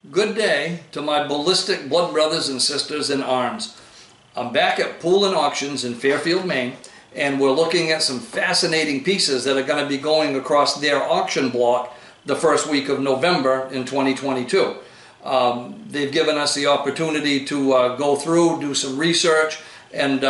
Good day to my ballistic blood brothers and sisters in arms. I'm back at Pool and Auctions in Fairfield, Maine, and we're looking at some fascinating pieces that are going to be going across their auction block the first week of November in 2022. They've given us the opportunity to go through, do some research, and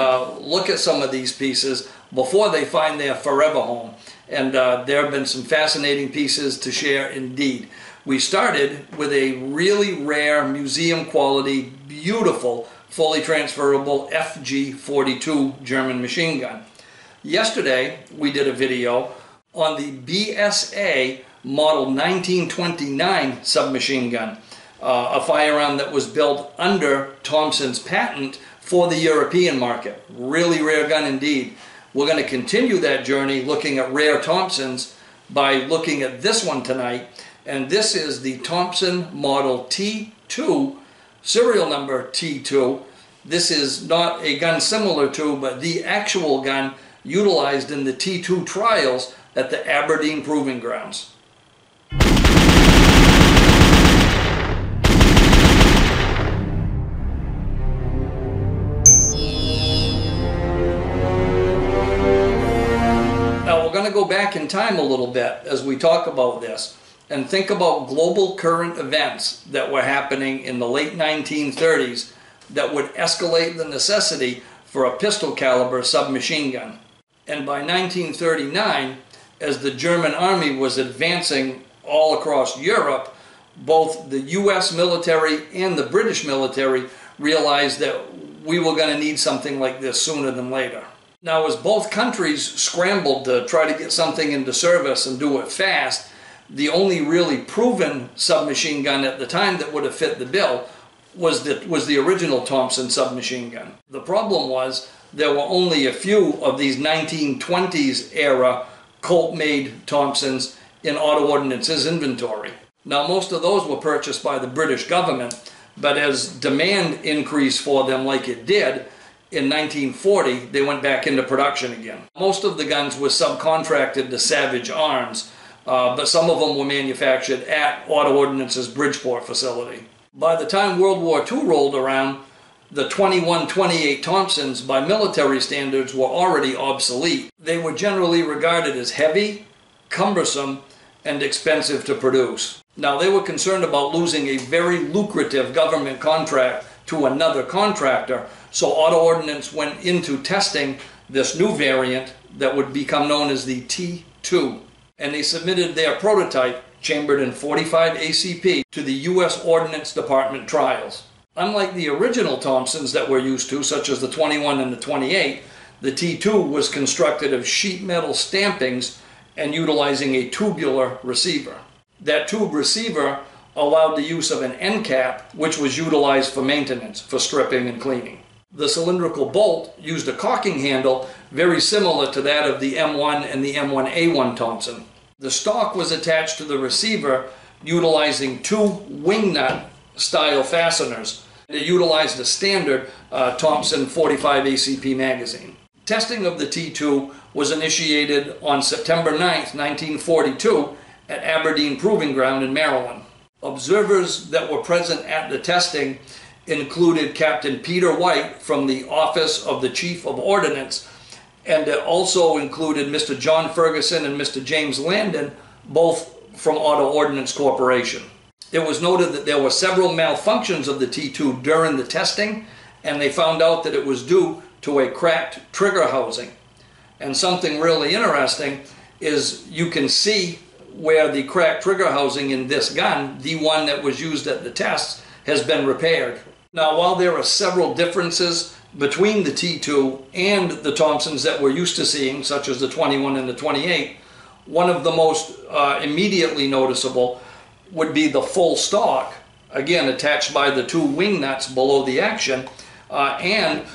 look at some of these pieces before they find their forever home. And there have been some fascinating pieces to share indeed. We started with a really rare museum quality, beautiful, fully transferable FG-42 German machine gun. Yesterday we did a video on the BSA model 1929 submachine gun, a firearm that was built under Thompson's patent for the European market. Really rare gun indeed. We're going to continue that journey looking at rare Thompsons by looking at this one tonight. And this is the Thompson Model T2, serial number T2. This is not a gun similar to, but the actual gun utilized in the T2 trials at the Aberdeen Proving Grounds. Now we're going to go back in time a little bit as we talk about this, and think about global current events that were happening in the late 1930s that would escalate the necessity for a pistol caliber submachine gun. And by 1939, as the German army was advancing all across Europe, both the US military and the British military realized that we were going to need something like this sooner than later. Now, as both countries scrambled to try to get something into service and do it fast, the only really proven submachine gun at the time that would have fit the bill was the original Thompson submachine gun. The problem was there were only a few of these 1920s era Colt-made Thompsons in Auto Ordnance's inventory. Now, most of those were purchased by the British government, but as demand increased for them like it did, in 1940 they went back into production again. Most of the guns were subcontracted to Savage Arms, but some of them were manufactured at Auto Ordnance's Bridgeport facility. By the time World War II rolled around, the 21-28 Thompsons by military standards were already obsolete. They were generally regarded as heavy, cumbersome, and expensive to produce. Now, they were concerned about losing a very lucrative government contract to another contractor, so Auto Ordnance went into testing this new variant that would become known as the T2. And they submitted their prototype, chambered in 45 ACP, to the U.S. Ordnance Department trials. Unlike the original Thompsons that we're used to, such as the 21 and the 28, the T2 was constructed of sheet metal stampings and utilizing a tubular receiver. That tube receiver allowed the use of an end cap, which was utilized for maintenance, for stripping and cleaning. The cylindrical bolt used a caulking handle very similar to that of the M1 and the M1A1 Thompson. The stock was attached to the receiver utilizing two wing nut style fasteners. They utilized a standard Thompson 45 ACP magazine. Testing of the T2 was initiated on September 9th, 1942 at Aberdeen Proving Ground in Maryland. Observers that were present at the testing included Captain Peter White from the Office of the Chief of Ordnance, and it also included Mr. John Ferguson and Mr. James Landon, both from Auto Ordnance Corporation. It was noted that there were several malfunctions of the T2 during the testing, and they found out that it was due to a cracked trigger housing. And something really interesting is you can see where the cracked trigger housing in this gun, the one that was used at the tests, has been repaired. Now, while there are several differences between the T2 and the Thompsons that we're used to seeing, such as the 21 and the 28, one of the most immediately noticeable would be the full stock, again attached by the two wing nuts below the action, and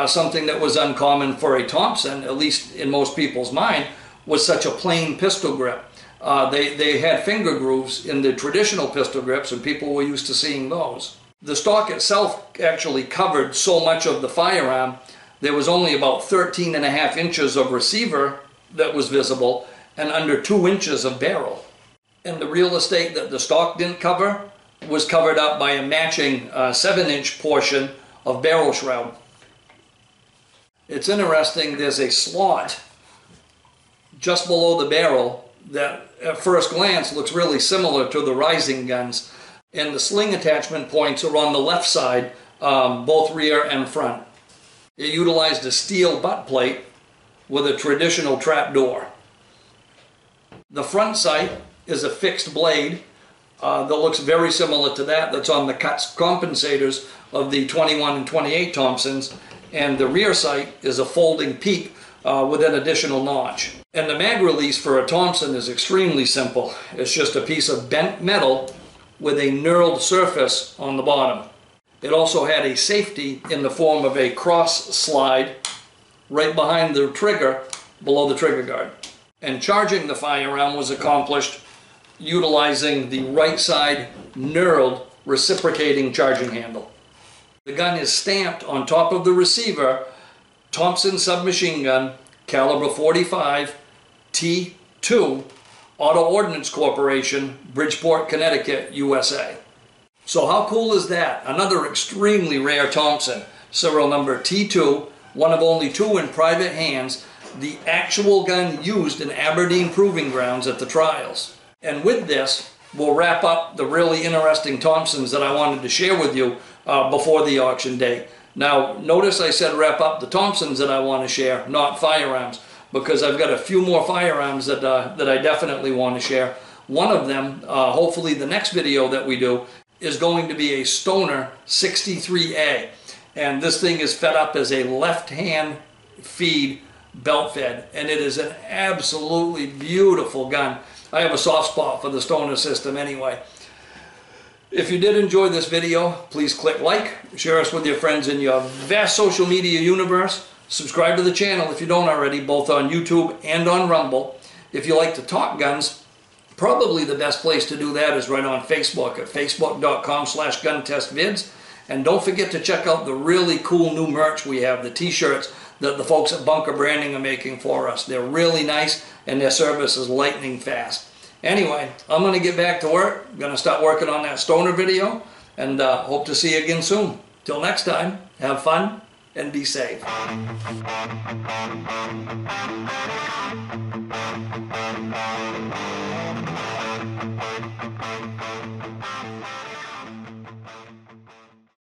something that was uncommon for a Thompson, at least in most people's mind, was such a plain pistol grip. They had finger grooves in the traditional pistol grips, and people were used to seeing those. The stock itself actually covered so much of the firearm, there was only about 13.5 inches of receiver that was visible and under 2 inches of barrel. And the real estate that the stock didn't cover was covered up by a matching 7-inch portion of barrel shroud. It's interesting, there's a slot just below the barrel that at first glance looks really similar to the Rising guns, and the sling attachment points are on the left side, both rear and front. It utilized a steel butt plate with a traditional trap door. The front sight is a fixed blade that looks very similar to that's on the cuts compensators of the 21 and 28 Thompsons, and the rear sight is a folding peak with an additional notch. And the mag release for a Thompson is extremely simple. It's just a piece of bent metal with a knurled surface on the bottom. It also had a safety in the form of a cross slide right behind the trigger below the trigger guard. And charging the firearm was accomplished utilizing the right side knurled reciprocating charging handle. The gun is stamped on top of the receiver, Thompson submachine gun, caliber 45, T2, Auto Ordnance Corporation, Bridgeport, Connecticut, USA. So how cool is that? Another extremely rare Thompson, serial number T2, one of only 2 in private hands, the actual gun used in Aberdeen proving grounds at the trials. And with this, we'll wrap up the really interesting Thompsons that I wanted to share with you before the auction day. Now, notice I said wrap up the Thompsons that I want to share, not firearms, because I've got a few more firearms that I definitely want to share. One of them, hopefully the next video that we do, is going to be a Stoner 63A. And this thing is fed up as a left-hand feed belt fed, and it is an absolutely beautiful gun. I have a soft spot for the Stoner system anyway. If you did enjoy this video, please click like, share us with your friends in your vast social media universe. Subscribe to the channel if you don't already, both on YouTube and on Rumble. If you like to talk guns, probably the best place to do that is right on Facebook at facebook.com/guntestvids. And don't forget to check out the really cool new merch we have, the t-shirts that the folks at Bunker Branding are making for us. They're really nice and their service is lightning fast. Anyway, I'm going to get back to work. I'm going to start working on that Stoner video, and hope to see you again soon. Till next time, have fun and be safe.